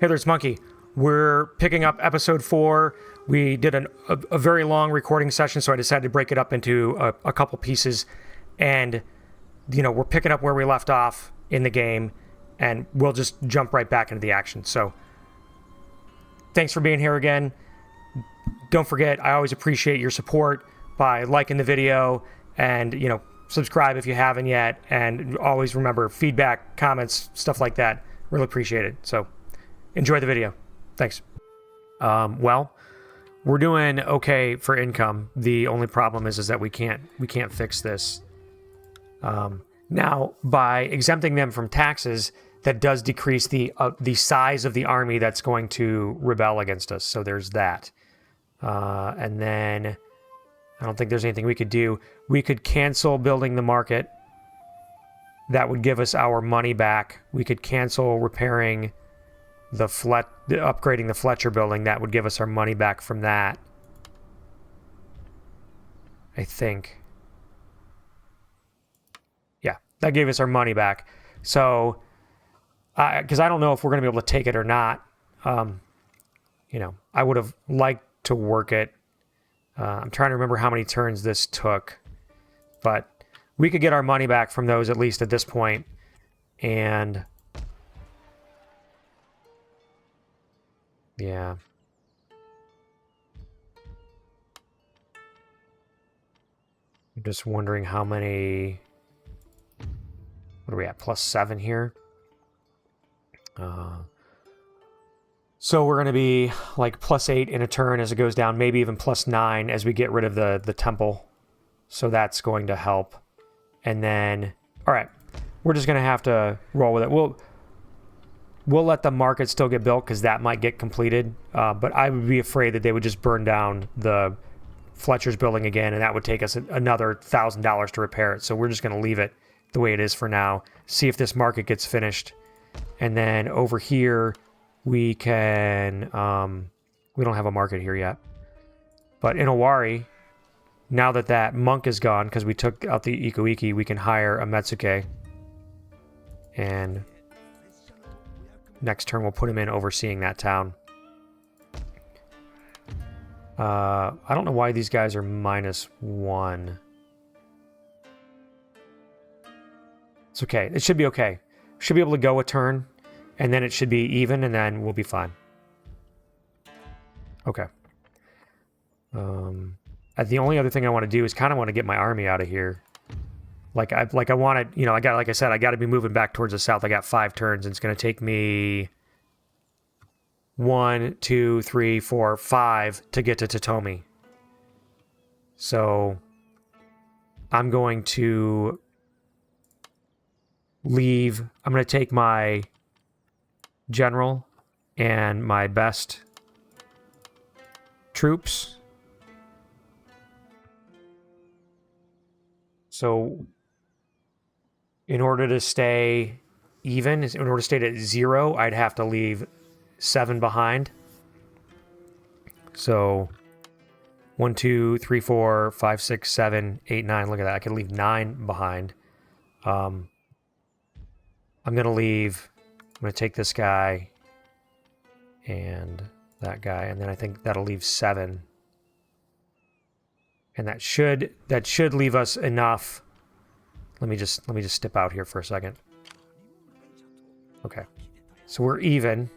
Hey, there's Monkey. We're picking up episode 4. We did a very long recording session, so I decided to break it up into a couple pieces. And, you know, we're picking up where we left off in the game, and we'll just jump right back into the action. So, thanks for being here again. Don't forget, I always appreciate your support by liking the video and, you know, subscribe if you haven't yet. And always remember, feedback, comments, stuff like that. Really appreciate it. So, enjoy the video. Thanks. Well, we're doing okay for income. The only problem is that we can't fix this. Now, by exempting them from taxes, that does decrease the size of the army that's going to rebel against us. So there's that. And then I don't think there's anything we could do. We could cancel building the market. That would give us our money back. We could cancel repairing upgrading the Fletcher building. That would give us our money back from that. I think. Yeah, that gave us our money back. So, because I don't know if we're going to be able to take it or not. You know, I would have liked to work it. I'm trying to remember how many turns this took. But we could get our money back from those at least at this point. And yeah. I'm just wondering how many... What are we at? +7 here? So we're going to be like +8 in a turn as it goes down. Maybe even +9 as we get rid of the temple. So that's going to help. And then... Alright. We're just going to have to roll with it. We'll let the market still get built because that might get completed. But I would be afraid that they would just burn down the Fletcher's building again, and that would take us another $1,000 to repair it. So we're just going to leave it the way it is for now. See if this market gets finished. And then over here, we can... we don't have a market here yet. But in Owari, now that that monk is gone, because we took out the Ikko Ikki, we can hire a Metsuke. And... next turn, we'll put him in overseeing that town. I don't know why these guys are -1. It's okay. It should be okay. Should be able to go a turn, and then it should be even, and then we'll be fine. Okay. The only other thing I want to do is kind of want to get my army out of here. Like I wanted, you know, like I said, I got to be moving back towards the south. I got 5 turns, and it's going to take me 1, 2, 3, 4, 5 to get to Totomi. So I'm going to leave. I'm going to take my general and my best troops. So in order to stay even, in order to stay at 0, I'd have to leave 7 behind. So 1, 2, 3, 4, 5, 6, 7, 8, 9. Look at that. I could leave 9 behind. I'm going to take this guy and that guy, and then I think that'll leave 7. And that should leave us enough. Let me just step out here for a second. Okay. So we're even.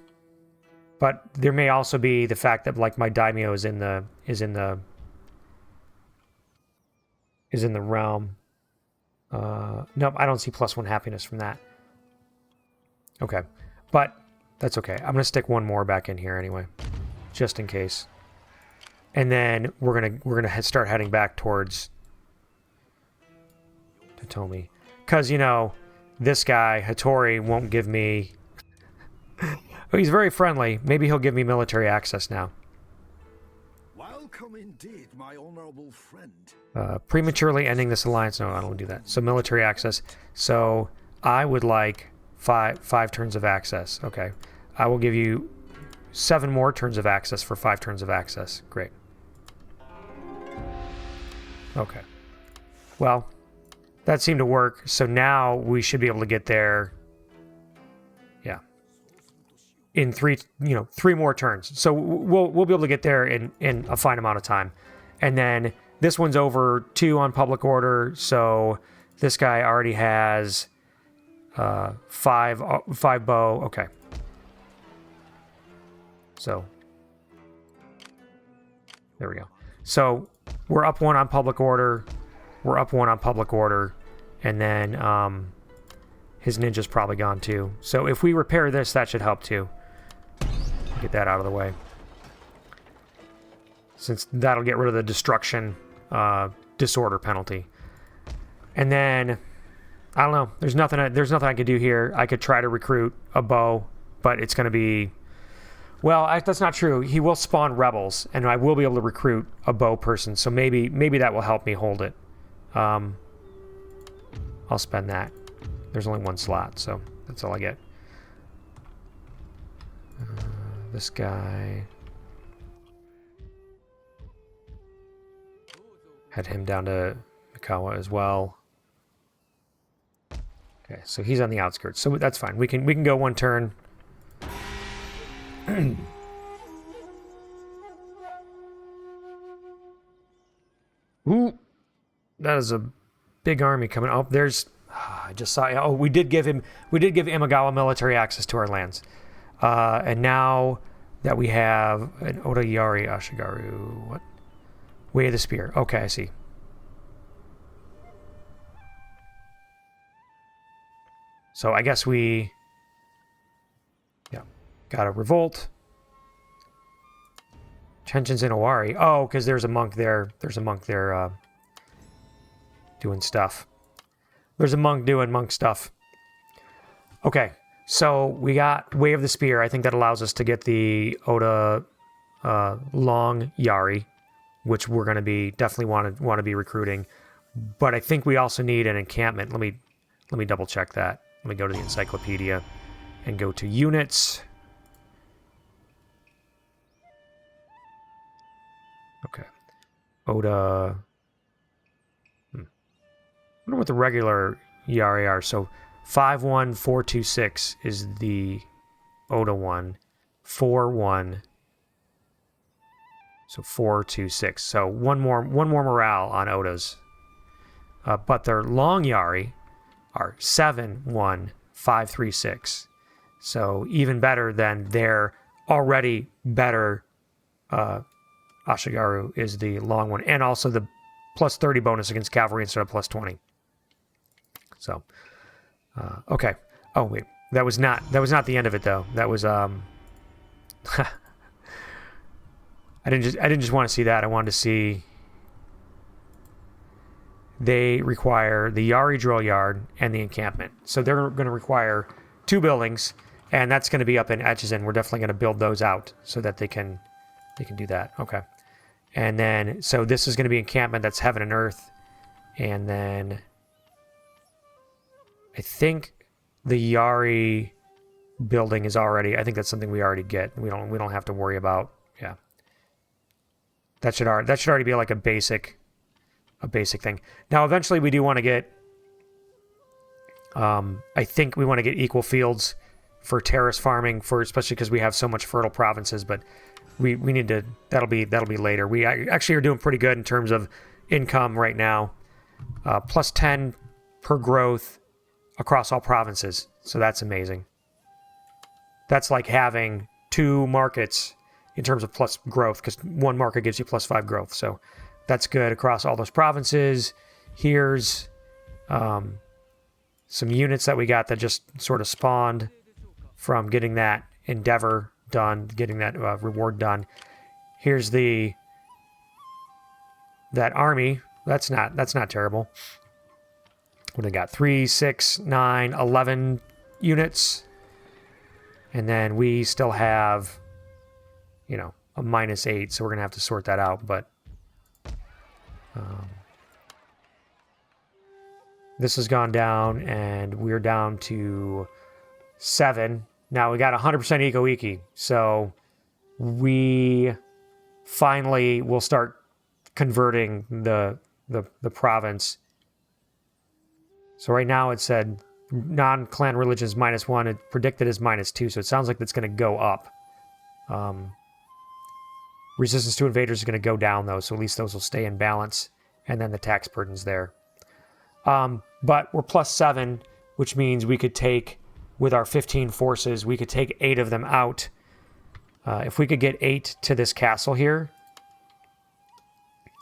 But there may also be the fact that like my daimyo is in the realm. Nope, I don't see +1 happiness from that. Okay. But that's okay. I'm gonna stick 1 more back in here anyway. Just in case. And then we're gonna start heading back towards Totomi. Cause you know, this guy, Hattori, won't give me he's very friendly. Maybe he'll give me military access now. Welcome indeed, my honorable friend. Prematurely ending this alliance. No, I don't want to do that. So military access. So I would like 5 turns of access. Okay. I will give you 7 more turns of access for 5 turns of access. Great. Okay. Well, that seemed to work. So now we should be able to get there. Yeah. in three more turns. So we'll be able to get there in a fine amount of time. And then this one's over 2 on public order, so this guy already has 5 bow. Okay. So there we go. So we're up 1 on public order. We're up 1 on public order. And then his ninja's probably gone too. So if we repair this, that should help too. Get that out of the way. Since that'll get rid of the destruction disorder penalty. And then I don't know. There's nothing I could do here. I could try to recruit a bow, but it's going to be... Well, that's not true. He will spawn rebels, and I will be able to recruit a bow person, so maybe that will help me hold it. I'll spend that. There's only 1 slot, so that's all I get. This guy... Had him down to Mikawa as well. Okay, so he's on the outskirts, so that's fine. We can go 1 turn. Ooh, that is a big army coming. Oh, there's. I just saw. Oh, we did give Imagawa military access to our lands, and now that we have an Oda Yari Ashigaru, what? Way of the Spear. Okay, I see. So I guess we... Yeah. Got a revolt. Tensions in Owari. Oh, because there's a monk there. There's a monk there doing stuff. There's a monk doing monk stuff. Okay. So we got Way of the Spear. I think that allows us to get the Oda Long Yari, which we're going to be definitely want to be recruiting. But I think we also need an encampment. Let me double check that. Let me go to the Encyclopedia and go to units. Okay. Oda. I wonder what the regular Yari are. So 51426 is the Oda one. 41. So 426. So one more morale on Odas. But their long Yari are 71536. So even better than their already better Ashigaru is the long one. And also the plus 30 bonus against cavalry instead of plus 20. So, okay. Oh, wait. That was not the end of it, though. That was, I didn't just want to see that. I wanted to see they require the Yari drill yard and the encampment. So they're going to require 2 buildings, and that's going to be up in Etchizen. We're definitely going to build those out so that they can do that. Okay. And then, so this is going to be encampment. That's heaven and earth. And then I think the Yari building is already, I think that's something we already get. We don't have to worry about. Yeah. That should already be like a basic thing. Now, eventually we do want to get, I think we want to get equal fields for terrace farming, especially because we have so much fertile provinces, but we need to, that'll be later. We actually are doing pretty good in terms of income right now. Plus 10 per growth across all provinces. So that's amazing. That's like having 2 markets in terms of plus growth, because 1 market gives you plus 5 growth. So that's good across all those provinces. Here's some units that we got that just sort of spawned from getting that endeavor done, getting that reward done. Here's that army. That's not terrible. What do we got? 3, 6, 9, 11 units. And then we still have, a -8, so we're going to have to sort that out. But this has gone down, and we're down to 7. Now we got 100% Ikko Ikki, so we finally will start converting the province. So right now it said Non-clan religion is -1. It predicted is -2, so it sounds like that's going to go up. Resistance to invaders is going to go down, though, so at least those will stay in balance. And then the tax burden's there. But we're +7, which means we could take, with our 15 forces, we could take 8 of them out. If we could get 8 to this castle here,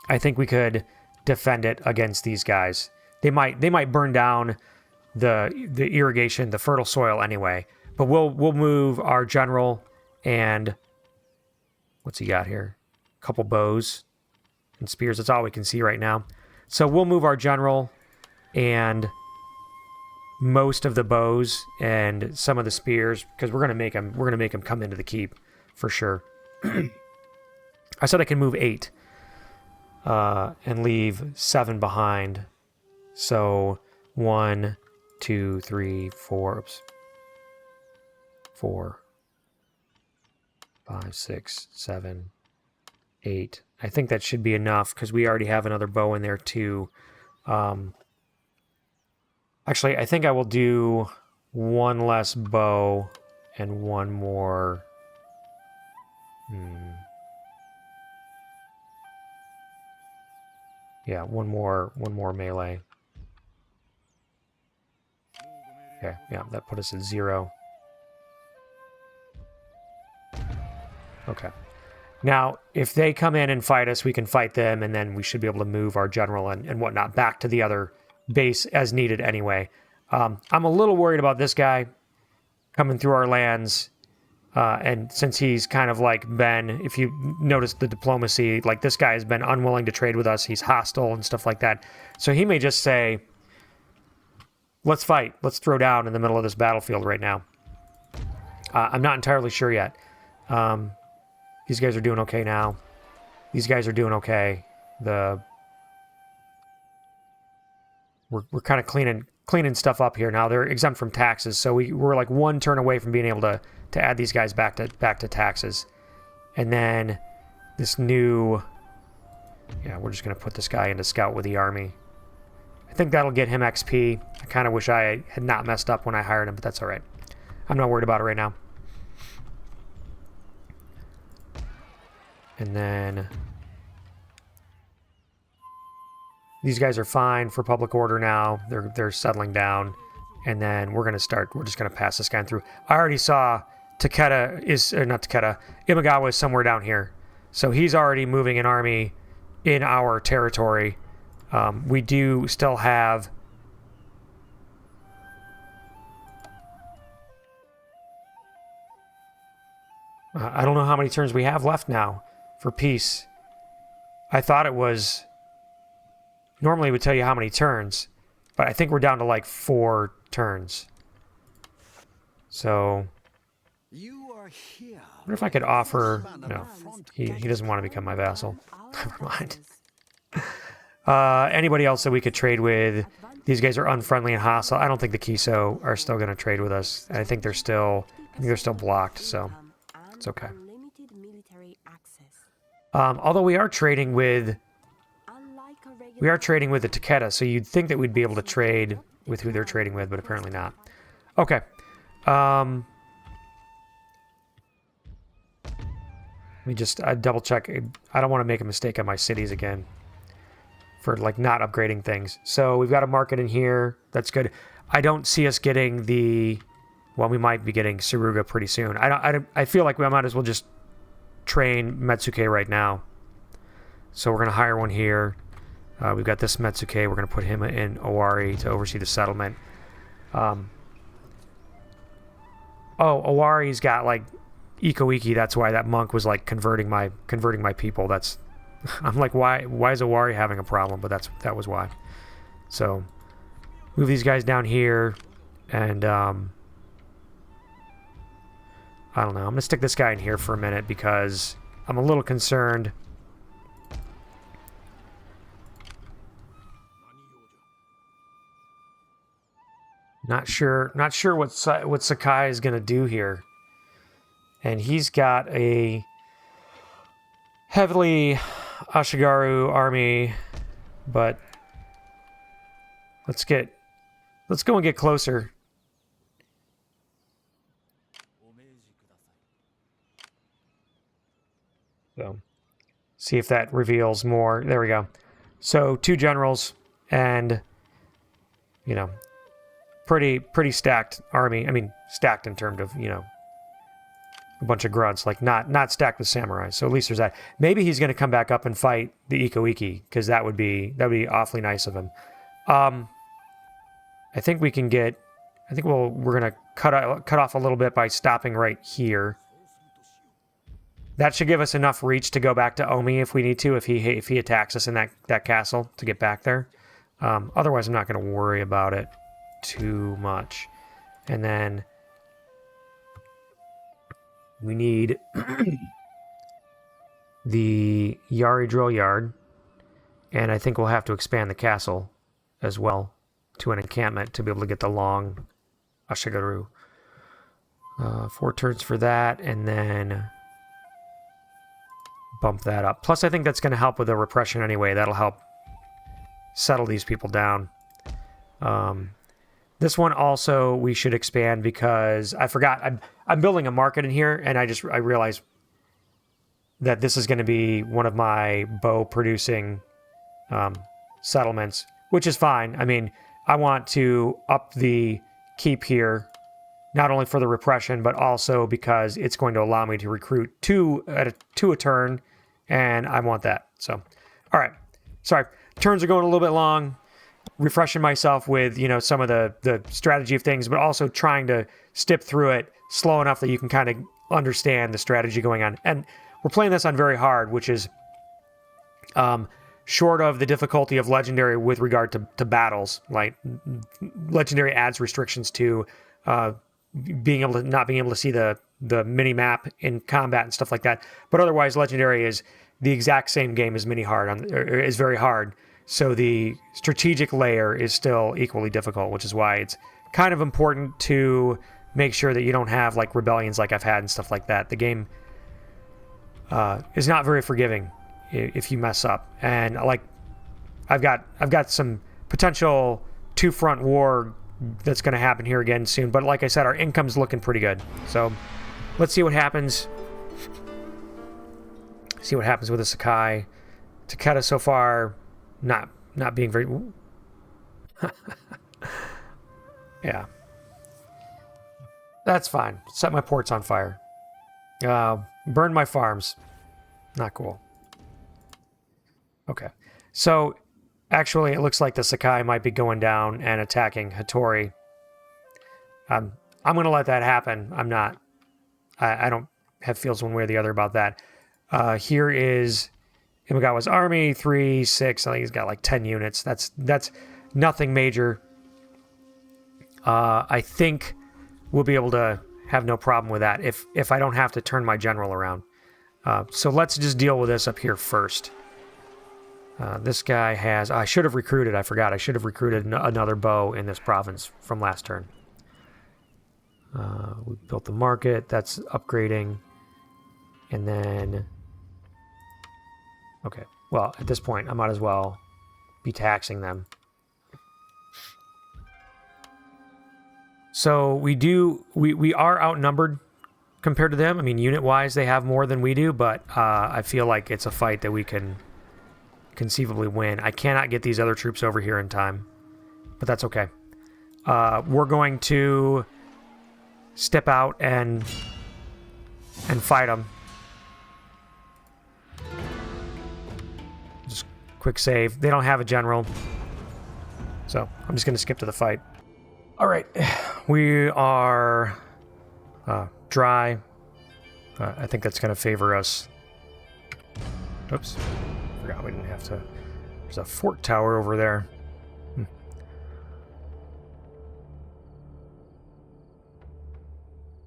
I think we could defend it against these guys. They might burn down the irrigation, the fertile soil anyway. But we'll move our general and what's he got here? A couple bows and spears. That's all we can see right now. So we'll move our general and most of the bows and some of the spears because we're gonna make them come into the keep for sure. I said I can move 8 and leave 7 behind. So 1, 2, 3, 4. Oops. 4, 5, 6, 7, 8. I think that should be enough because we already have another bow in there too. Actually, I think I will do 1 less bow and 1 more. Yeah, one more melee. Okay, yeah, that put us at 0. Okay. Now, if they come in and fight us, we can fight them, and then we should be able to move our general and whatnot back to the other base as needed anyway. I'm a little worried about this guy coming through our lands, and since he's kind of like been, if you notice the diplomacy, like this guy has been unwilling to trade with us, he's hostile and stuff like that. So he may just say, let's fight, let's throw down in the middle of this battlefield right now. I'm not entirely sure yet. These guys are doing okay now. These guys are doing okay. We're kind of cleaning stuff up here now. They're exempt from taxes, so we're like 1 turn away from being able to add these guys back to taxes. And then this new, yeah, we're just gonna put this guy into scout with the army. I think that'll get him XP. I kind of wish I had not messed up when I hired him, but that's all right. I'm not worried about it right now. And then these guys are fine for public order now. They're settling down. And then we're just going to pass this guy through. I already saw Imagawa is somewhere down here. So he's already moving an army in our territory. We do still have... I don't know how many turns we have left now for peace. I thought it was... Normally it would tell you how many turns, but I think we're down to like 4 turns. So... I wonder if I could offer... No, he doesn't want to become my vassal. Never mind. Anybody else that we could trade with? These guys are unfriendly and hostile. I don't think the Kiso are still going to trade with us. I think they're still blocked, so it's okay. Although we are trading with the Takeda, so you'd think that we'd be able to trade with who they're trading with, but apparently not. Okay. Let me just double check. I don't want to make a mistake on my cities again for like not upgrading things. So we've got a market in here. That's good. I don't see us getting well, we might be getting Suruga pretty soon. I feel like we might as well just train Metsuke right now. So we're going to hire one here. We've got this Metsuke. We're going to put him in Owari to oversee the settlement. Owari's got like Ikko Ikki. That's why that monk was like converting my people. I'm like, why is Owari having a problem? But that was why. So move these guys down here, and I don't know. I'm gonna stick this guy in here for a minute because I'm a little concerned. Not sure what Sakai is gonna do here. And he's got a heavily Ashigaru army, but let's get Let's go and get closer. So, see if that reveals more. There we go. So 2 generals and, you know, pretty stacked army. I mean, stacked in terms of, you know, a bunch of grunts, like not stacked with samurai. So at least there's that. Maybe he's going to come back up and fight the Ikko Ikki, because that'd be awfully nice of him. I think we can get. I think we're going to cut off a little bit by stopping right here. That should give us enough reach to go back to Omi if we need to, if he attacks us in that castle, to get back there. Otherwise, I'm not going to worry about it too much. And then we need the Yari Drill Yard, and I think we'll have to expand the castle as well to an encampment to be able to get the long Ashigaru. 4 turns for that, and then bump that up. Plus, I think that's going to help with the repression anyway. That'll help settle these people down. This one also we should expand, because I forgot. I'm building a market in here, and I realized that this is going to be one of my bow producing settlements, which is fine. I mean, I want to up the keep here, not only for the repression, but also because it's going to allow me to recruit 2 a turn, and I want that. So, all right. Sorry, turns are going a little bit long. Refreshing myself with, you know, some of the strategy of things, but also trying to step through it slow enough that you can kind of understand the strategy going on. And we're playing this on very hard, which is short of the difficulty of Legendary with regard to battles. Like, Legendary adds restrictions to not being able to see the mini map in combat and stuff like that. But otherwise, Legendary is the exact same game as is very hard. So the strategic layer is still equally difficult, which is why it's kind of important to make sure that you don't have like rebellions like I've had and stuff like that. The game is not very forgiving if you mess up. And like I've got some potential 2-front war that's going to happen here again soon. But like I said, our income's looking pretty good. So let's see what happens. See what happens with the Sakai. Takeda so far, not being very... Yeah. That's fine. Set my ports on fire. Burn my farms. Not cool. Okay. So, actually, it looks like the Sakai might be going down and attacking Hattori. I'm going to let that happen. I'm not... I don't have feels one way or the other about that. Here is Imagawa's army, 3, 6. I think he's got like 10 units. That's nothing major. I think we'll be able to have no problem with that if I don't have to turn my general around. So let's just deal with this up here first. This guy has... I should have recruited. I forgot. I should have recruited another bow in this province from last turn. We built the market. That's upgrading. And then... Okay, well, at this point, I might as well be taxing them. So we are outnumbered compared to them. I mean, unit-wise, they have more than we do, but I feel like it's a fight that we can conceivably win. I cannot get these other troops over here in time, but that's okay. We're going to step out and fight them. Quick save. They don't have a general, so I'm just going to skip to the fight. All right, we are dry. I think that's going to favor us. Oops, forgot we didn't have to. There's a fort tower over there.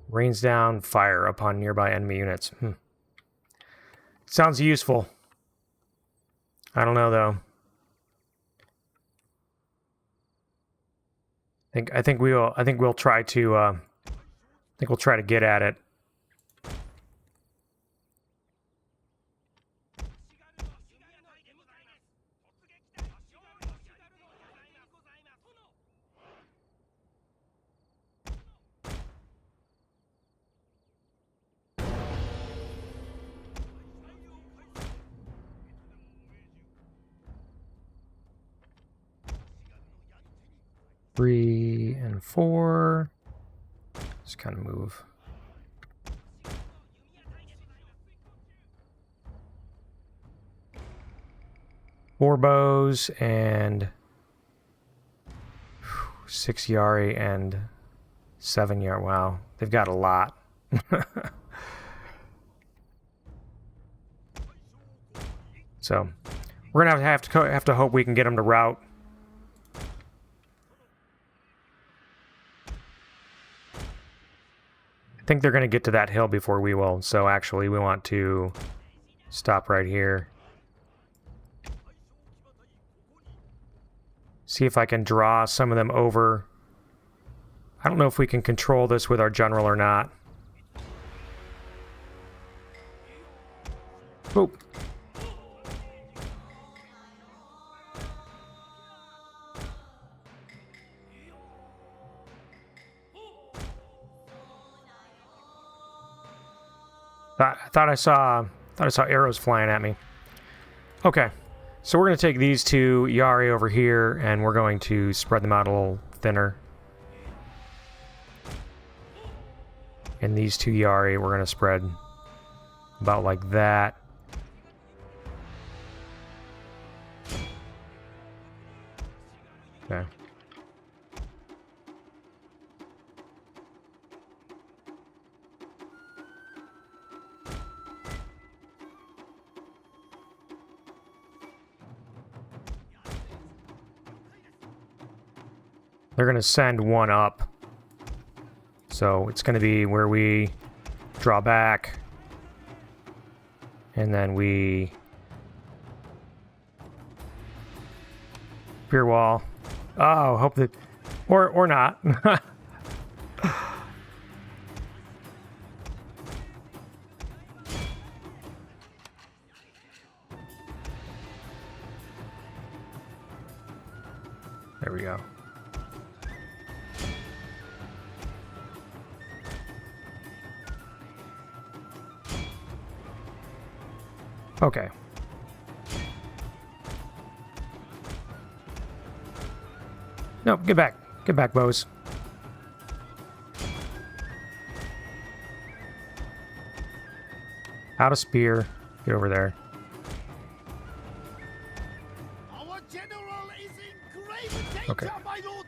Rains down fire upon nearby enemy units. Sounds useful. I don't know though. I think we'll try to get at it. 3 and 4. Just kind of move. Four bows and 6 Yari and 7 Yari. Wow, they've got a lot. So we're gonna have to hope we can get them to route. I think they're gonna get to that hill before we will. So actually, we want to stop right here. See if I can draw some of them over. I don't know if we can control this with our general or not. Oh. I thought I saw arrows flying at me. Okay. So we're going to take these two Yari over here, and we're going to spread them out a little thinner. And these two Yari, we're going to spread about like that. Okay. They're going to send one up. So it's going to be where we draw back. And then we... Spear wall. Oh, hope that... Or not. There we go. Okay. No, get back. Get back, bows. Out of spear. Get over there. Our general is in grave danger, Okay. my lord.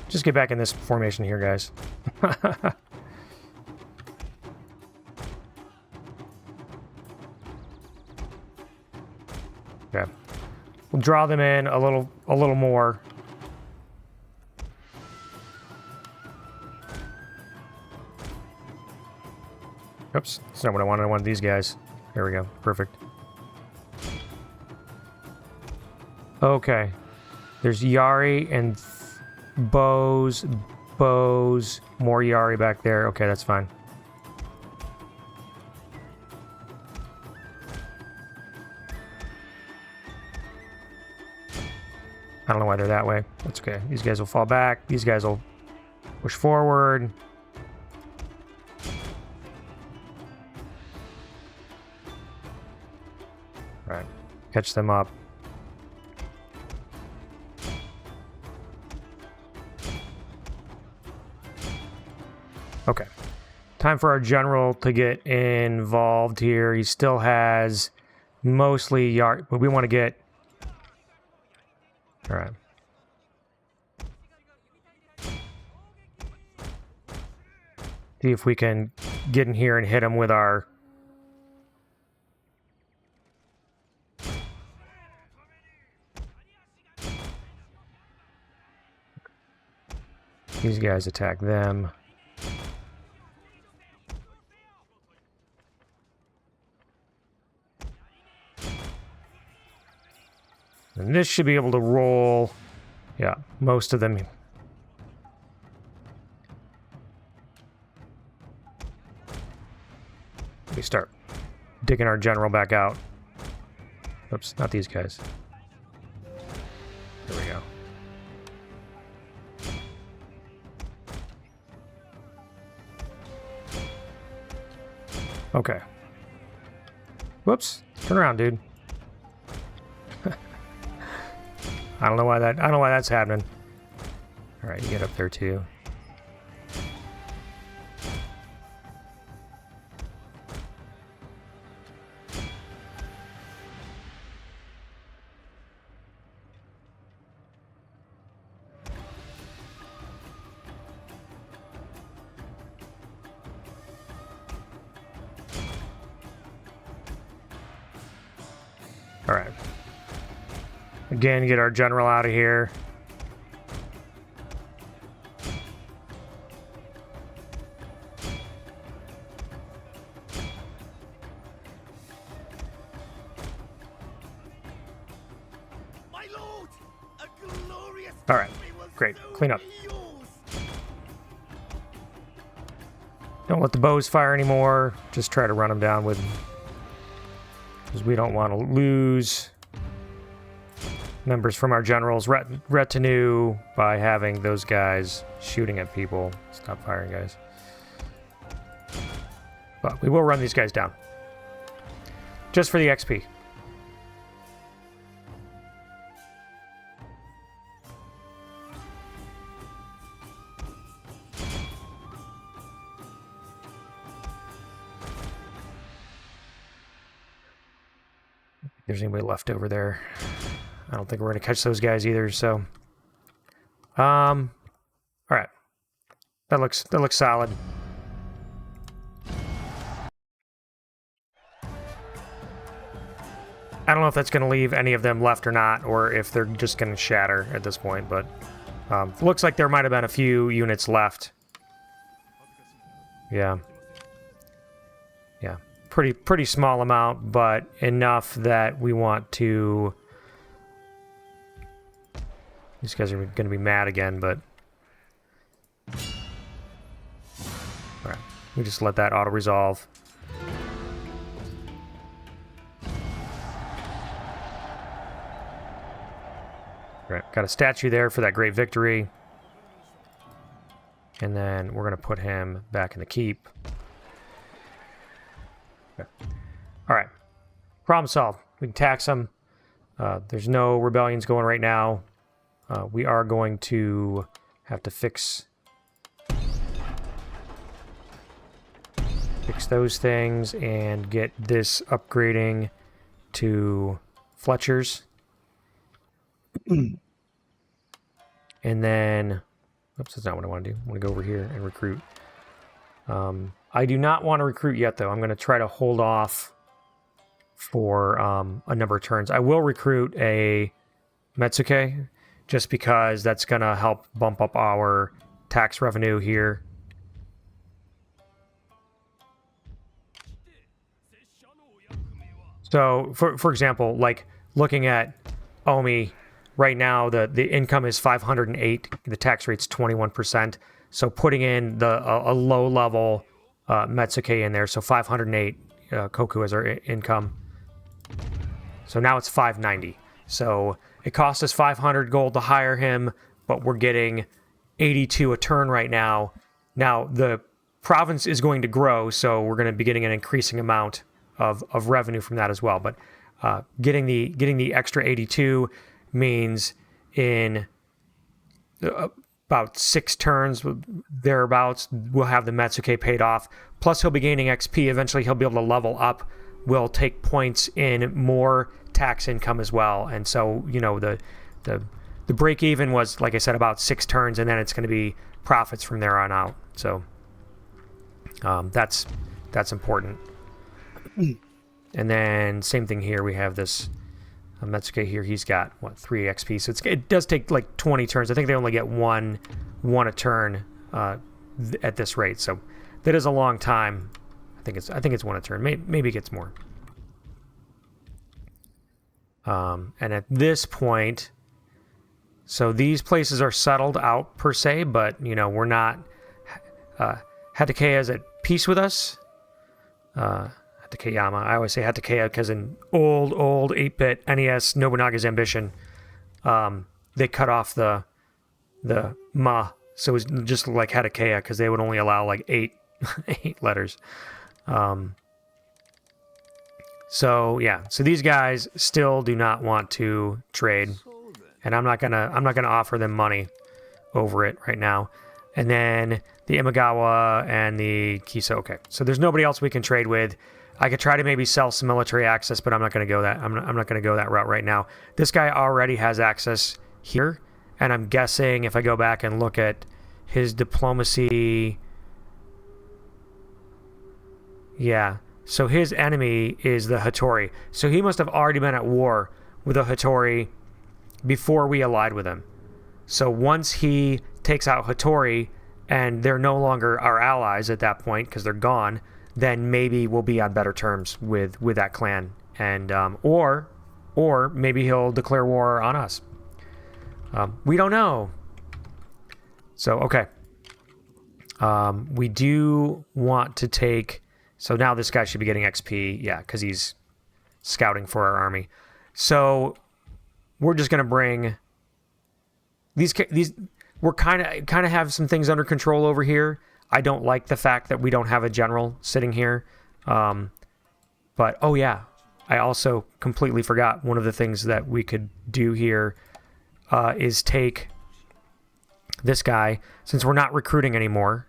Just get back in this formation here, guys. Okay. We'll draw them in a little more. Oops, that's not what I wanted. I wanted these guys. There we go. Perfect. Okay. There's Yari and bows, more Yari back there. Okay, that's fine. I don't know why they're that way. That's okay. These guys will fall back. These guys will push forward. All right. Catch them up. Okay. Time for our general to get involved here. He still has mostly Yari, but we want to get... All right. See if we can get in here and hit him with our... These guys attack them. And this should be able to roll, yeah, most of them. We start digging our general back out. Oops, not these guys. There we go. Okay. Whoops. Turn around, dude. I don't know why that's happening. Alright, you get up there too. Alright. Again, get our general out of here. My lord, a glorious Alright, victory will great. soon Clean up. be yours. Don't let the bows fire anymore. Just try to run them down with... because we don't want to lose members from our general's retinue by having those guys shooting at people. Stop firing, guys. But we will run these guys down. Just for the XP. If there's anybody left over there. I don't think we're going to catch those guys either, so... all right. That looks solid. I don't know if that's going to leave any of them left or not, or if they're just going to shatter at this point, but looks like there might have been a few units left. Yeah. Yeah. Pretty small amount, but enough that we want to... These guys are going to be mad again, but... Alright, we just let that auto-resolve. Alright, got a statue there for that great victory. And then we're going to put him back in the keep. Okay. Alright, problem solved. We can tax him. There's no rebellions going right now. We are going to have to fix those things and get this upgrading to Fletcher's. And then, oops, that's not what I want to do. I want to go over here and recruit. I do not want to recruit yet, though. I'm going to try to hold off for a number of turns. I will recruit a Metsuke, just because that's going to help bump up our tax revenue here. So, for example, like looking at Omi, right now the income is 508, the tax rate's 21%. So putting in a low-level Metsuke in there, so 508 Koku as our income. So now it's 590. So it cost us 500 gold to hire him, but we're getting 82 a turn right now. Now, the province is going to grow, so we're going to be getting an increasing amount of revenue from that as well. But getting the extra 82 means in about 6 turns, thereabouts, we'll have the Metsuke paid off. Plus, he'll be gaining XP. Eventually, he'll be able to level up. We'll take points in more tax income as well. And so, you know, the break even was, like I said, about 6 turns, and then it's going to be profits from there on out. So that's important. And then same thing here. We have this Metsuke here. He's got what, 3 XP. So it does take like 20 turns. I think they only get one a turn at this rate. So that is a long time. I think it's 1 a turn. Maybe it gets more. And at this point, so these places are settled out per se, but you know, we're not. Hatakeya is at peace with us. Hatakeyama. I always say Hatakeya because in old 8-bit NES Nobunaga's Ambition, they cut off the ma, so it was just like Hatakeya because they would only allow like 8 letters. So yeah, so these guys still do not want to trade, and I'm not gonna offer them money over it right now. And then the Imagawa and the Kiso. Okay, so there's nobody else we can trade with. I could try to maybe sell some military access, but I'm not gonna go that. I'm not gonna go that route right now. This guy already has access here, and I'm guessing if I go back and look at his diplomacy, yeah. So his enemy is the Hattori. So he must have already been at war with the Hattori before we allied with him. So once he takes out Hattori and they're no longer our allies at that point because they're gone, then maybe we'll be on better terms with that clan. And or maybe he'll declare war on us. We don't know. So, okay. We do want to take... So now this guy should be getting XP, yeah, because he's scouting for our army. So we're just going to bring these. We're kind of have some things under control over here. I don't like the fact that we don't have a general sitting here. But oh yeah, I also completely forgot one of the things that we could do here is take this guy, since we're not recruiting anymore.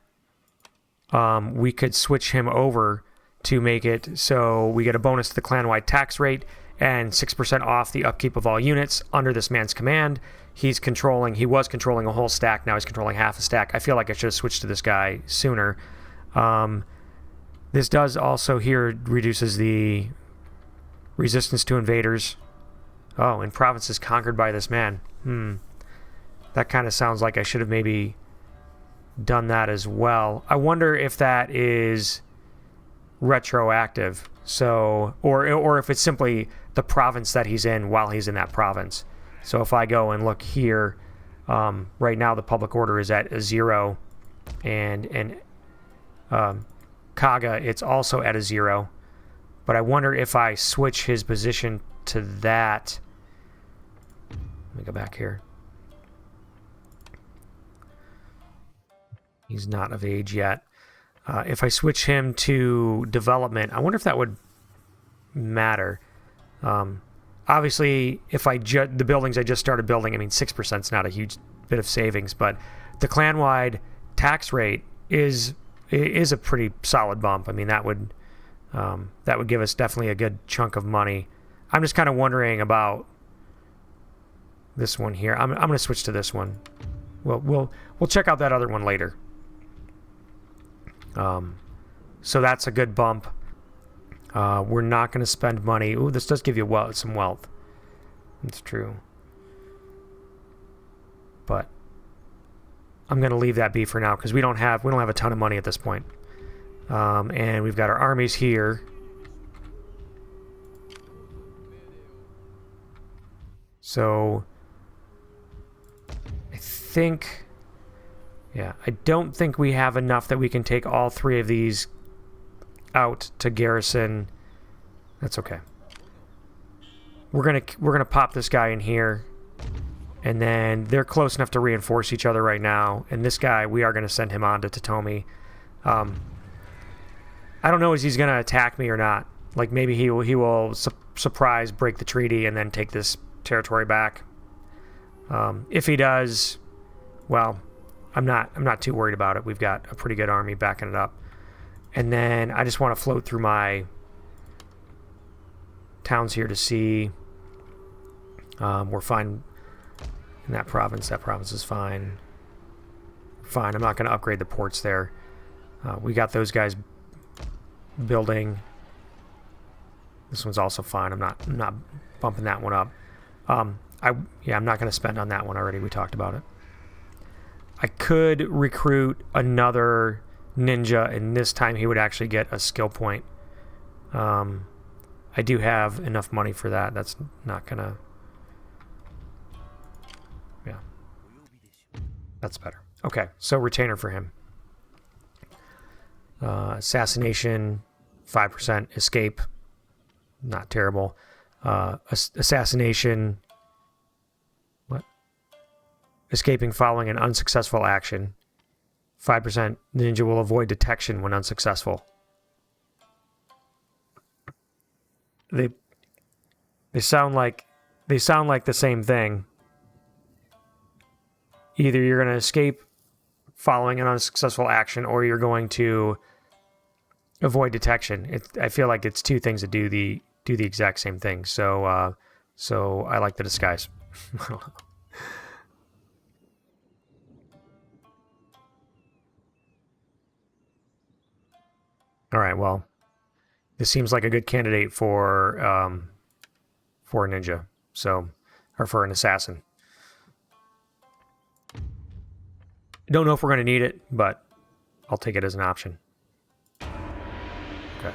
We could switch him over to make it so we get a bonus to the clan-wide tax rate and 6% off the upkeep of all units under this man's command. He was controlling a whole stack, now he's controlling half a stack. I feel like I should have switched to this guy sooner. This does also here reduces the resistance to invaders. Oh, in provinces conquered by this man. That kind of sounds like I should have maybe done that as well. I wonder if that is retroactive. So, or if it's simply the province that he's in while he's in that province. So if I go and look here, right now the public order is at a 0, and Kaga, it's also at a 0. But I wonder if I switch his position to that. Let me go back here. He's not of age yet. If I switch him to development, I wonder if that would matter. Obviously, if the buildings I just started building, I mean, 6% is not a huge bit of savings, but the clan-wide tax rate is a pretty solid bump. I mean, that would give us definitely a good chunk of money. I'm just kind of wondering about this one here. I'm going to switch to this one. We'll check out that other one later. So that's a good bump. We're not going to spend money. Ooh, this does give you some wealth. That's true. But I'm going to leave that be for now because we don't have a ton of money at this point. And we've got our armies here. So I think, yeah, I don't think we have enough that we can take all 3 of these out to garrison. That's okay. We're gonna pop this guy in here, and then they're close enough to reinforce each other right now. And this guy, we are gonna send him on to Totomi. I don't know if he's gonna attack me or not. Like maybe he will surprise break the treaty and then take this territory back. If he does, well, I'm not too worried about it. We've got a pretty good army backing it up. And then I just want to float through my towns here to see. We're fine in that province. That province is fine. Fine. I'm not going to upgrade the ports there. We got those guys building. This one's also fine. I'm not bumping that one up. I'm not going to spend on that one already. We talked about it. I could recruit another ninja, and this time he would actually get a skill point. I do have enough money for that. That's not gonna... Yeah. That's better. Okay, so retainer for him. Assassination, 5%. Escape, not terrible. Assassination... What? Escaping following an unsuccessful action. 5% ninja will avoid detection when unsuccessful. they sound like the same thing. Either you're going to escape following an unsuccessful action, or you're going to avoid detection. I feel like it's two things that do the exact same thing. So I like the disguise. All right, well, this seems like a good candidate for a ninja, or for an assassin. Don't know if we're going to need it, but I'll take it as an option. Okay.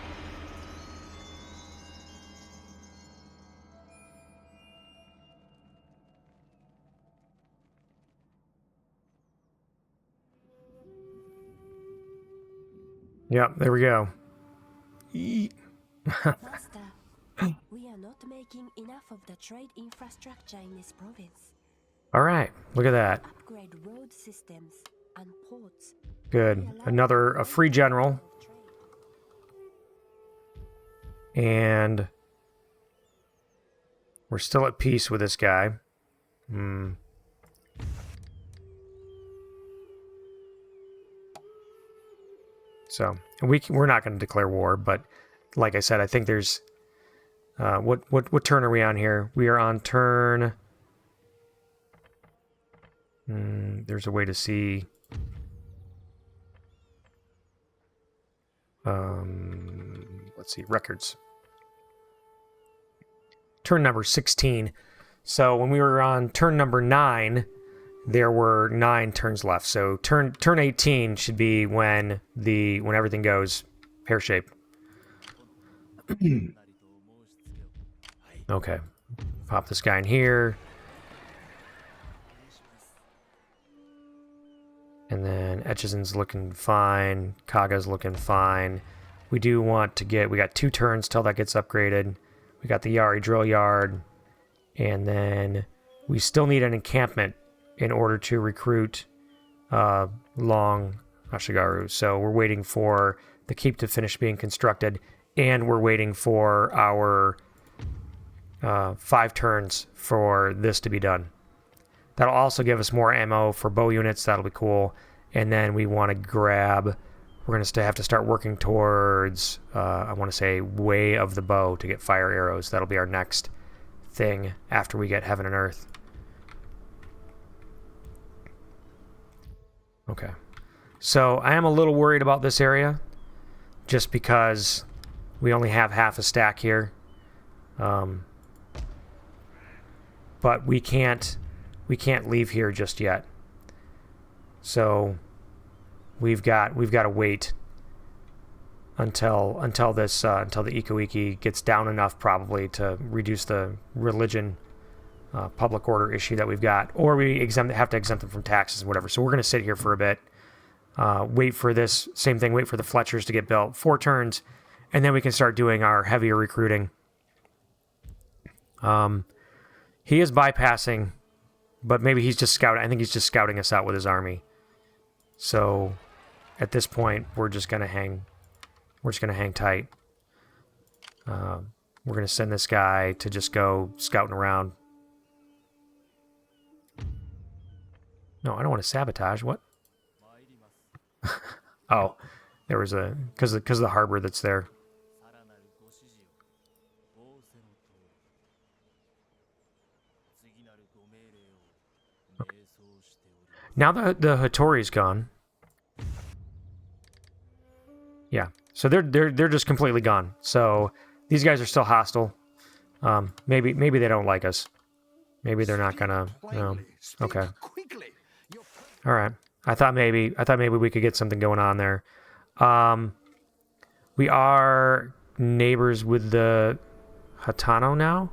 Yep, there we go. Master, we are not making enough of the trade infrastructure in this province. All right, look at that. Upgrade road systems and ports. Good. A free general. And we're still at peace with this guy. So we're not going to declare war, but like I said, I think there's what turn are we on here? We are on turn. There's a way to see. Let's see, records. Turn number 16. So when we were on turn number 9, there were 9 turns left. So turn 18 should be when everything goes pear-shaped. Okay. Pop this guy in here. And then Etchison's looking fine. Kaga's looking fine. We do want to we got 2 turns till that gets upgraded. We got the Yari drill yard. And then we still need an encampment in order to recruit Long Ashigaru. So we're waiting for the keep to finish being constructed. And we're waiting for our 5 turns for this to be done. That'll also give us more ammo for bow units. That'll be cool. And then we want to grab... We're going to have to start working towards, I want to say, Way of the Bow to get fire arrows. That'll be our next thing after we get Heaven and Earth. Okay. So I am a little worried about this area, just because we only have half a stack here. But we can't leave here just yet. So we've got to wait until the Ikko Ikki gets down enough, probably, to reduce the religion public order issue that we've got, or we have to exempt them from taxes and whatever. So we're going to sit here for a bit, wait for this same thing, wait for the Fletchers to get built, 4 turns, and then we can start doing our heavier recruiting. He is bypassing, but maybe he's just scouting. I think he's just scouting us out with his army. So at this point, we're just gonna hang. We're just gonna hang tight. We're gonna send this guy to just go scouting around. No, I don't want to sabotage. What? Oh, there was because of the harbor that's there. Okay. Now the Hattori's gone. Yeah, so they're just completely gone. So these guys are still hostile. Maybe they don't like us. Maybe they're not gonna. No. Okay. All right. I thought maybe we could get something going on there. We are neighbors with the Hatano now,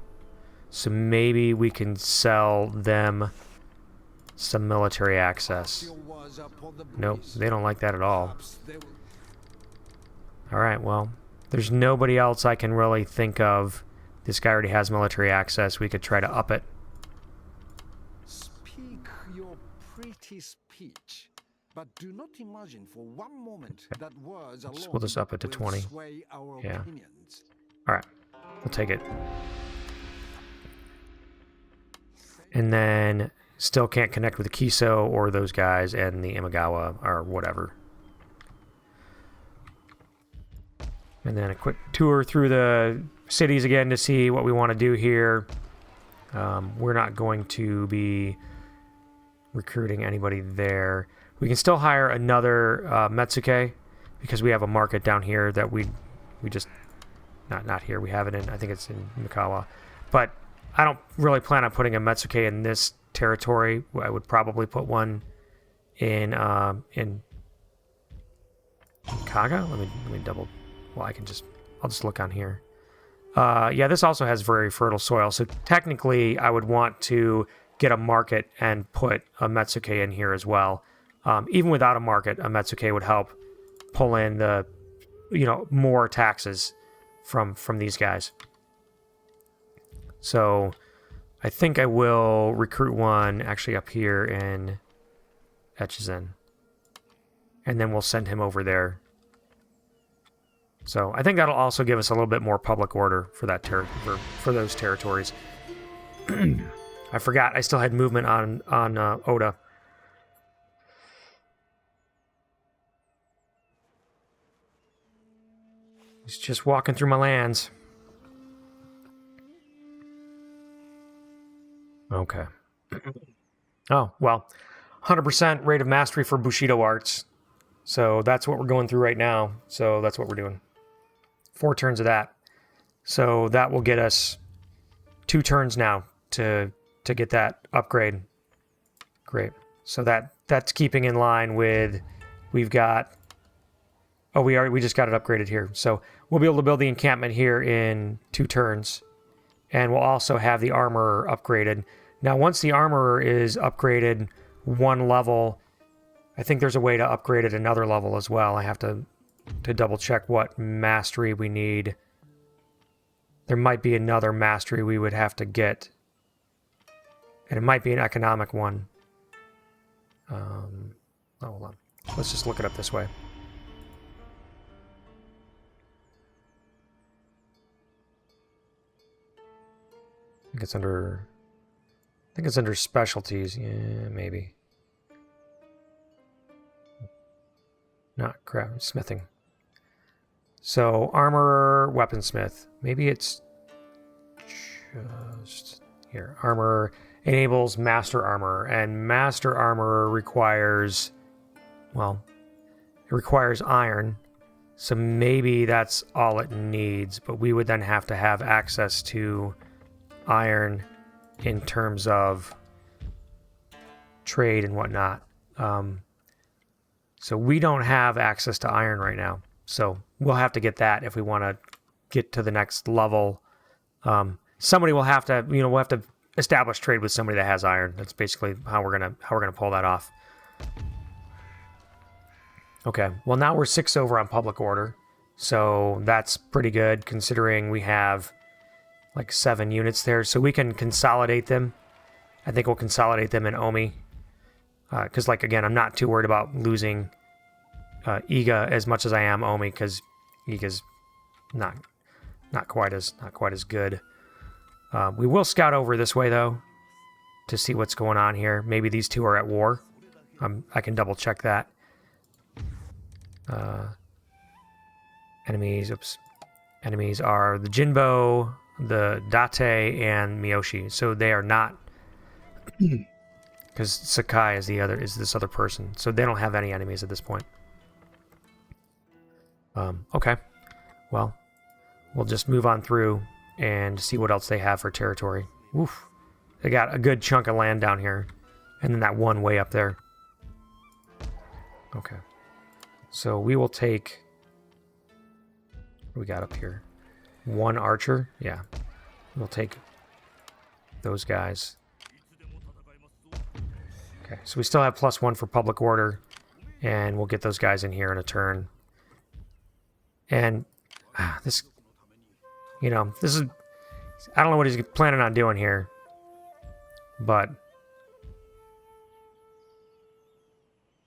so maybe we can sell them some military access. Nope, they don't like that at all. Alright, well, there's nobody else I can really think of. This guy already has military access. We could try to up it. Speak your pretty speech, but do not imagine for one moment that words alone We'll just up it to will 20. sway our Yeah. opinions. Alright. We'll take it. And then still can't connect with the Kiso or those guys and the Imagawa or whatever. And then a quick tour through the cities again to see what we want to do here. We're not going to be recruiting anybody there. We can still hire another Metsuke because we have a market down here that we just not here. We have it in, I think it's in Mikawa, but I don't really plan on putting a Metsuke in this territory. I would probably put one in Kaga. Let me double. Well, I'll just look on here. Yeah, this also has very fertile soil, so technically I would want to get a market and put a Metsuke in here as well. Even without a market, a Metsuke would help pull in the, more taxes from these guys. So I think I will recruit one actually up here in Echizen. And then we'll send him over there. So I think that'll also give us a little bit more public order for that for those territories. I forgot I still had movement on Oda. He's just walking through my lands. Okay. Oh, well, 100% rate of mastery for Bushido arts. So that's what we're going through right now. So that's what we're doing. 4 turns of that. So that will get us 2 turns now to get that upgrade. Great. So that's keeping in line with, we've got, we just got it upgraded here. So we'll be able to build the encampment here in 2 turns. And we'll also have the armorer upgraded. Now, once the armorer is upgraded 1 level, I think there's a way to upgrade it another level as well. I have to double check what mastery we need. There might be another mastery we would have to get. And it might be an economic one. Hold on. Let's just look it up this way. I think it's under specialties. Yeah, maybe. Not crap, smithing. So armorer, weaponsmith. Maybe it's just here. Armorer enables master armor, and master armor requires, well, it requires iron. So maybe that's all it needs, but we would then have to have access to iron in terms of trade and whatnot. So we don't have access to iron right now. So we'll have to get that if we want to get to the next level. Somebody will have to, we'll have to establish trade with somebody that has iron. That's basically how we're gonna pull that off. Okay, well now we're 6 over on public order. So that's pretty good considering we have like 7 units there. So we can consolidate them. I think we'll consolidate them in Omi. Because, again, I'm not too worried about losing Iga as much as I am Omi, because Iga's not quite as good. We will scout over this way though to see what's going on here. Maybe these 2 are at war. I can double check that. Enemies. Oops. Enemies are the Jinbo, the Date, and Miyoshi. So they are not. Because Sakai is this other person. So they don't have any enemies at this point. Okay. Well, we'll just move on through and see what else they have for territory. Oof. They got a good chunk of land down here. And then that one way up there. Okay. So we will take... What do we got up here? 1 archer? Yeah. We'll take those guys. Okay, so we still have +1 for public order, and we'll get those guys in here in a turn. And this, this is, I don't know what he's planning on doing here, but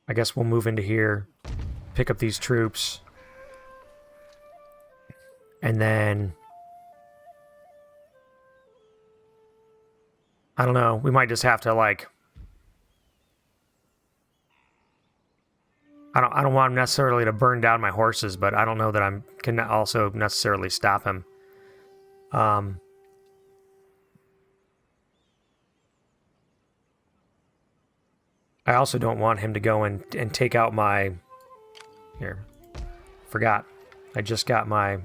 I guess we'll move into here, pick up these troops, and then I don't know. We might just have to, like... I don't want him necessarily to burn down my horses, but I don't know that I can also necessarily stop him. I also don't want him to go and take out my... Here. Forgot. I just got my... There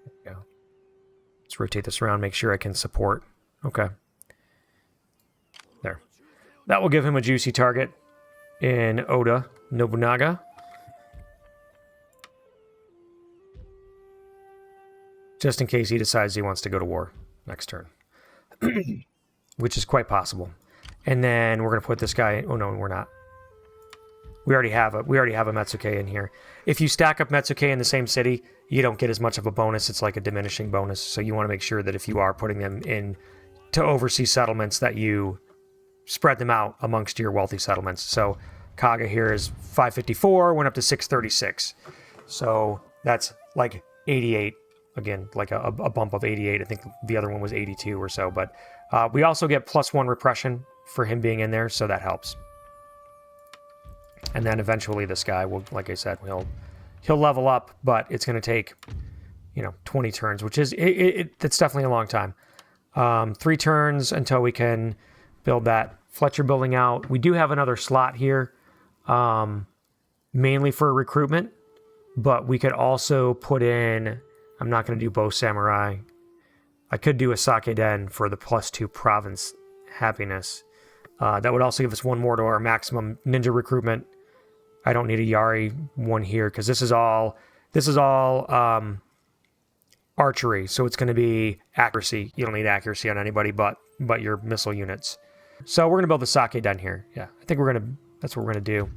we go. Let's rotate this around, make sure I can support. Okay. There. That will give him a juicy target in Oda Nobunaga. Just in case he decides he wants to go to war next turn. Which is quite possible. And then we're going to put this guy... Oh, no, we're not. We already have a Metsuke in here. If you stack up Metsuke in the same city, you don't get as much of a bonus. It's like a diminishing bonus. So you want to make sure that if you are putting them in to overseas settlements, that you spread them out amongst your wealthy settlements. So Kaga here is 554, went up to 636. So that's like 88. Again, like a bump of 88. I think the other one was 82 or so. But we also get +1 repression for him being in there, so that helps. And then eventually this guy will, like I said, he'll level up, but it's going to take, 20 turns, which is, it's definitely a long time. 3 turns until we can build that Fletcher building out. We do have another slot here, mainly for recruitment, but we could also put in, I'm not going to do Bow Samurai. I could do a Sake Den for the +2 province happiness. That would also give us 1 more to our maximum ninja recruitment. I don't need a Yari one here because this is all archery, so it's going to be accuracy. You don't need accuracy on anybody but your missile units. So we're going to build the Sake Den here. Yeah, I think that's what we're going to do.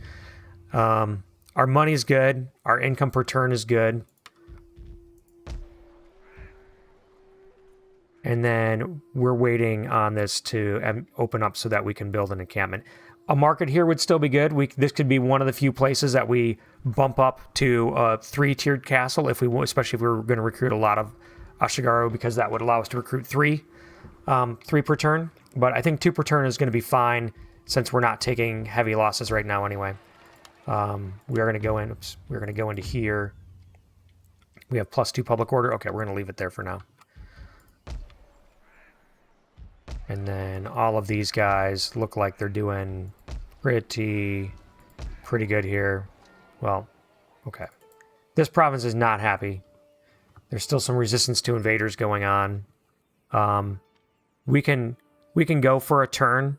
Our money's good. Our income per turn is good. And then we're waiting on this to open up so that we can build an encampment. A market here would still be good. This could be one of the few places that we bump up to a 3-tiered castle, especially if we were going to recruit a lot of Ashigaru, because that would allow us to recruit 3 per turn. But I think 2 per turn is going to be fine since we're not taking heavy losses right now anyway. We are going to go in. Oops, we're going to go into here. We have +2 public order. Okay, we're going to leave it there for now. And then all of these guys look like they're doing pretty good here. Well, okay. This province is not happy. There's still some resistance to invaders going on. We can go for a turn,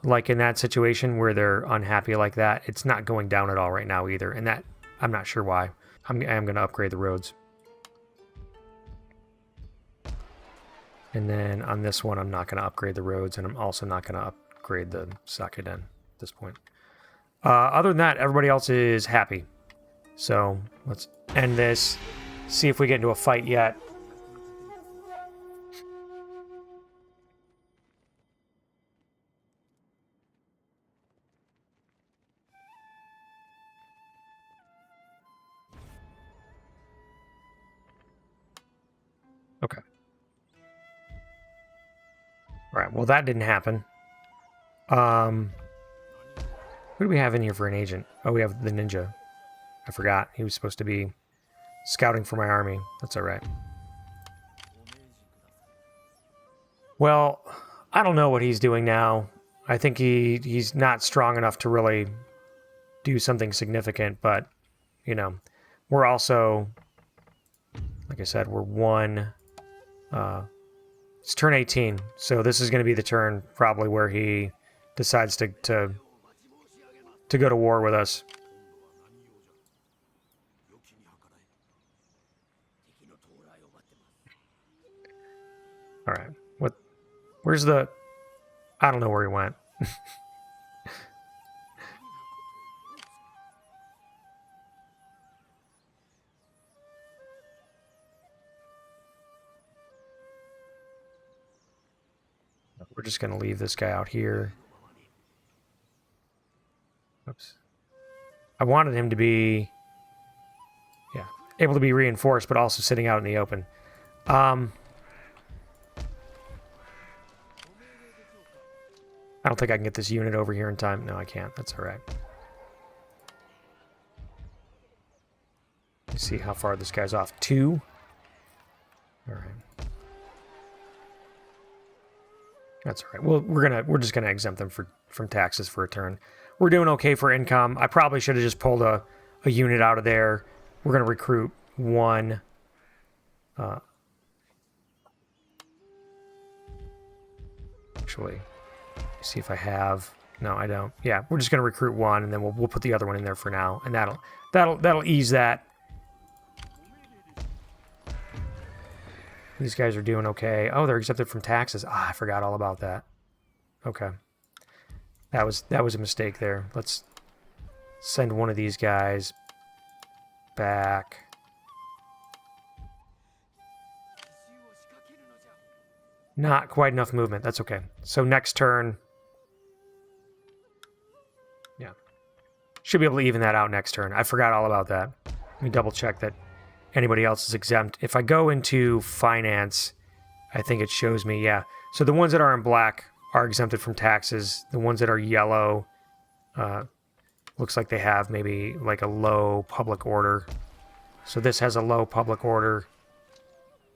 like in that situation where they're unhappy like that. It's not going down at all right now either, and that I'm not sure why. I am going to upgrade the roads. And then on this one, I'm not going to upgrade the roads, and I'm also not going to upgrade the Sake Den at this point. Other than that, everybody else is happy. So let's end this, see if we get into a fight yet. Okay. All right, well, that didn't happen. Who do we have in here for an agent? Oh, we have the ninja. I forgot. He was supposed to be scouting for my army. That's all right. Well, I don't know what he's doing now. I think he's not strong enough to really do something significant, but, we're also, like I said, we're one... It's turn 18, so this is going to be the turn probably where he decides to go to war with us. All right, where's the... I don't know where he went. We're just going to leave this guy out here. Oops. I wanted him to be, able to be reinforced, but also sitting out in the open. I don't think I can get this unit over here in time. No, I can't. That's all right. Let's see how far this guy's off. 2. All right. That's all right. Well, we're just gonna exempt them from taxes for a turn. We're doing okay for income. I probably should have just pulled a unit out of there. We're gonna recruit 1. Actually, see if I have. No, I don't. Yeah, we're just gonna recruit 1, and then we'll put the other one in there for now, and that'll ease that. These guys are doing okay. Oh, they're exempted from taxes. Ah, I forgot all about that. Okay, that was a mistake there. Let's send one of these guys back. Not quite enough movement. That's okay. So next turn, yeah, should be able to even that out next turn. I forgot all about that. Let me double check that anybody else is exempt. If I go into finance, I think it shows me, yeah. So the ones that are in black are exempted from taxes. The ones that are yellow, looks like they have maybe like a low public order. So this has a low public order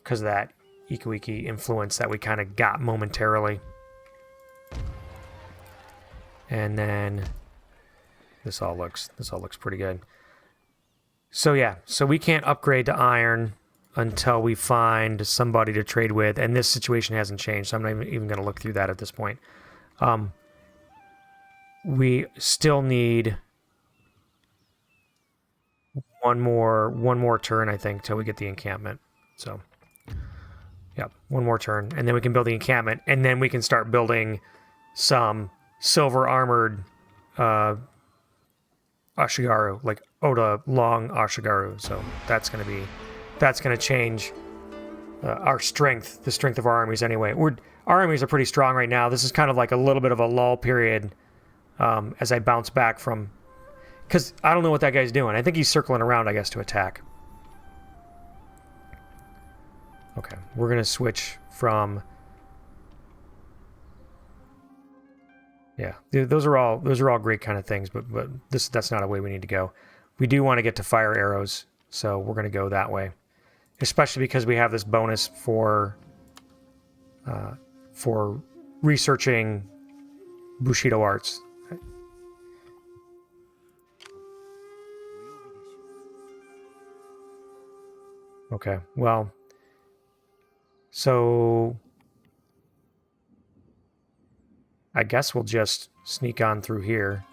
because of that Ikko Ikki influence that we kind of got momentarily. And then this all looks pretty good. So yeah, so we can't upgrade to iron until we find somebody to trade with, and this situation hasn't changed, so I'm not even going to look through that at this point. We still need one more turn, I think, till we get the encampment. So yeah, one more turn, and then we can build the encampment, and then we can start building some silver armored Ashigaru, like Oda long Ashigaru. So that's gonna change our strength, the strength of our armies anyway. Our armies are pretty strong right now. This is kind of like a little bit of a lull period as I bounce back from, because I don't know what that guy's doing. I think he's circling around, I guess, to attack. Okay, we're gonna switch from. Yeah, those are all great kind of things, but that's not a way we need to go. We do want to get to fire arrows, so we're gonna go that way, especially because we have this bonus for researching Bushido arts. Okay, well. So I guess we'll just sneak on through here.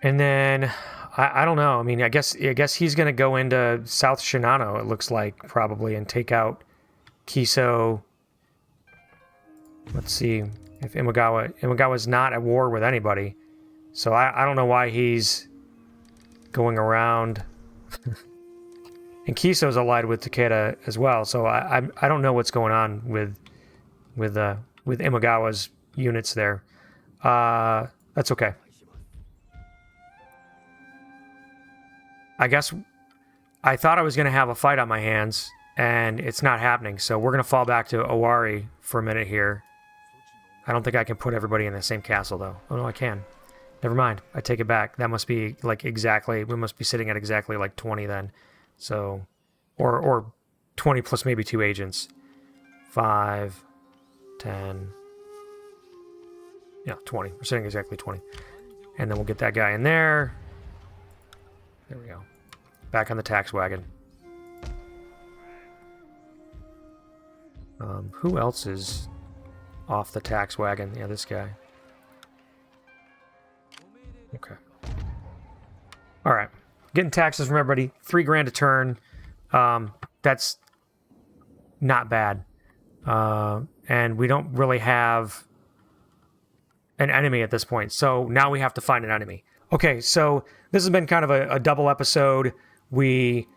And then I don't know. I mean, I guess he's going to go into South Shinano, it looks like, probably, and take out Kiso. Let's see. If Imagawa's not at war with anybody, so I don't know why he's going around. And Kiso's allied with Takeda as well, so I don't know what's going on with Imagawa's units there. That's okay. I guess I thought I was going to have a fight on my hands, and it's not happening. So we're going to fall back to Owari for a minute here. I don't think I can put everybody in the same castle, though. Oh, no, I can. Never mind. I take it back. That must be, like, exactly... We must be sitting at exactly, like, 20 then. So... Or 20 plus maybe 2 agents. 5, 10... Yeah, 20. We're sitting exactly 20. And then we'll get that guy in there. There we go. Back on the tax wagon. Who else is... off the tax wagon? Yeah, this guy. Okay. All right. Getting taxes from everybody. $3,000 a turn. That's not bad. And we don't really have an enemy at this point. So now we have to find an enemy. Okay, so this has been kind of a double episode. We,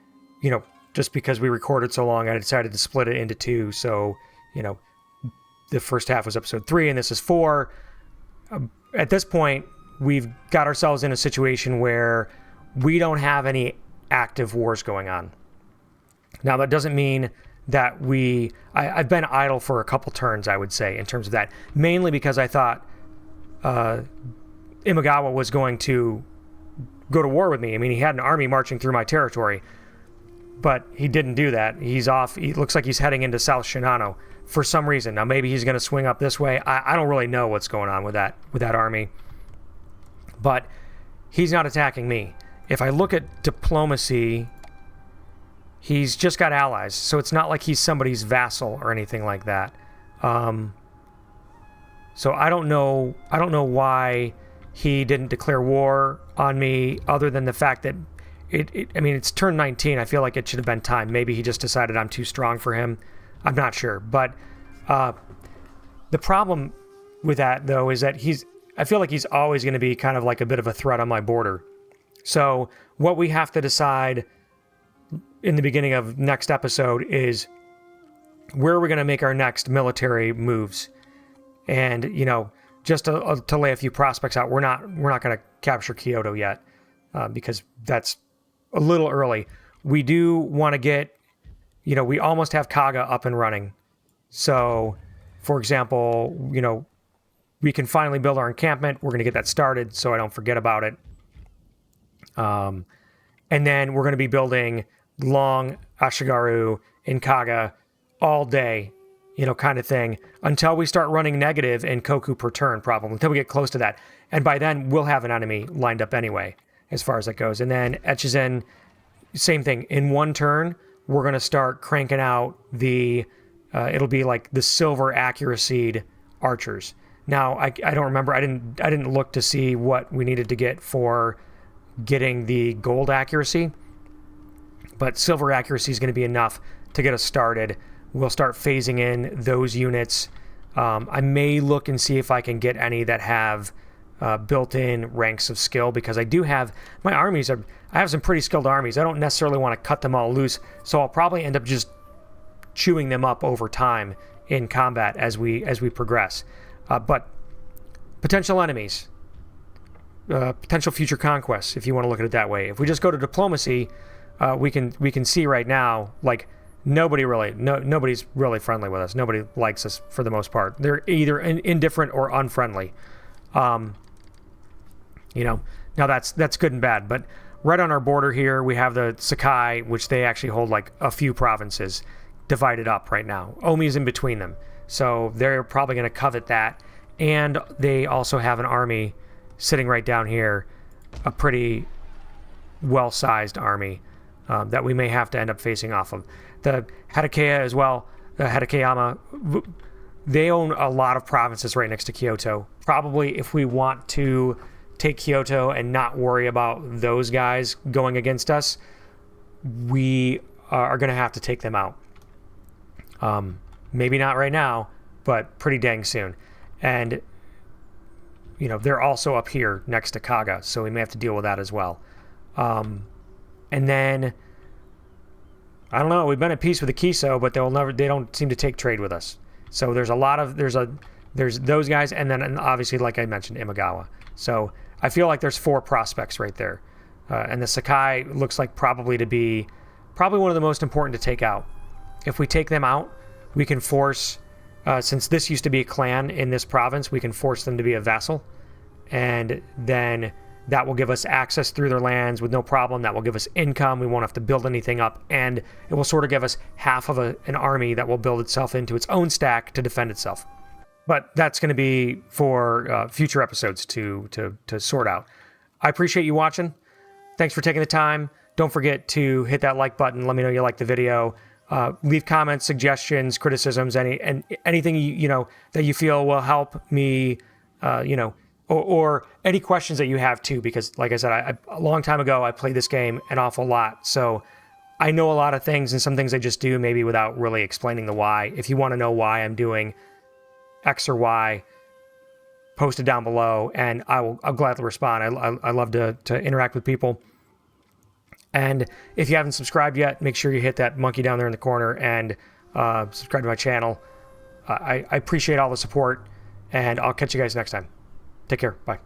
just because we recorded so long, I decided to split it into 2. So, the first half was episode 3, and this is 4. At this point, we've got ourselves in a situation where we don't have any active wars going on. Now, that doesn't mean that I've been idle for a couple turns, I would say, in terms of that. Mainly because I thought Imagawa was going to go to war with me. I mean, he had an army marching through my territory, but he didn't do that. He's off. It looks like he's heading into South Shinano for some reason. Now, maybe he's going to swing up this way. I don't really know what's going on with that army, but he's not attacking me. If I look at diplomacy, he's just got allies, so it's not like he's somebody's vassal or anything like that. So I don't know why he didn't declare war on me, other than the fact that I mean, it's turn 19. I feel like it should have been time. Maybe he just decided I'm too strong for him. I'm not sure. But the problem with that, though, is that I feel like he's always going to be kind of like a bit of a threat on my border. So what we have to decide in the beginning of next episode is where are we going to make our next military moves. And, you know, just to lay a few prospects out, we're not going to capture Kyoto yet because that's a little early. We do want to get, you know, we almost have Kaga up and running. So, for example, you know, we can finally build our encampment. We're going to get that started so I don't forget about it. And then we're going to be building long Ashigaru in Kaga all day, you know, kind of thing, until we start running negative in Koku per turn, probably, until we get close to that. And by then, we'll have an enemy lined up anyway, as far as that goes. And then Echizen, same thing. In one turn, we're going to start cranking out the, it'll be like the silver accuracy archers. Now, I don't remember. I didn't look to see what we needed to get for getting the gold accuracy, but silver accuracy is going to be enough to get us started. We'll start phasing in those units. I may look and see if I can get any that have built-in ranks of skill, because I do have my armies. I have some pretty skilled armies. I don't necessarily want to cut them all loose, so I'll probably end up just chewing them up over time in combat as we progress. But potential enemies, potential future conquests, if you want to look at it that way. If we just go to diplomacy, we can see right now, like, nobody's really friendly with us. Nobody likes us for the most part. They're either indifferent or unfriendly. You know, now that's good and bad. But right on our border here, we have the Sakai, which they actually hold like a few provinces divided up right now. Omi's in between them, so they're probably going to covet that. And they also have an army sitting right down here, a pretty well-sized army that we may have to end up facing off of. The Hatakeya as well, the Hatakeyama, they own a lot of provinces right next to Kyoto. Probably if we want to take Kyoto and not worry about those guys going against us, we are going to have to take them out. Maybe not right now, but pretty dang soon. And, you know, they're also up here next to Kaga, so we may have to deal with that as well. And then, I don't know, we've been at peace with the Kiso, but they don't seem to take trade with us. So there's those guys, and then obviously, like I mentioned, Imagawa. So I feel like there's 4 prospects right there. And the Sakai looks like probably one of the most important to take out. If we take them out, we can force, since this used to be a clan in this province, we can force them to be a vassal. And then that will give us access through their lands with no problem. That will give us income. We won't have to build anything up. And it will sort of give us half of an army that will build itself into its own stack to defend itself. But that's going to be for future episodes to sort out. I appreciate you watching. Thanks for taking the time. Don't forget to hit that like button. Let me know you like the video. Leave comments, suggestions, criticisms, anything you know that you feel will help me, you know, or any questions that you have too, because like I said, a long time ago, I played this game an awful lot. So I know a lot of things, and some things I just do maybe without really explaining the why. If you want to know why I'm doing X or Y, post it down below and I'll gladly respond. I love to interact with people. And if you haven't subscribed yet, make sure you hit that monkey down there in the corner and subscribe to my channel. I appreciate all the support, and I'll catch you guys next time. Take care. Bye.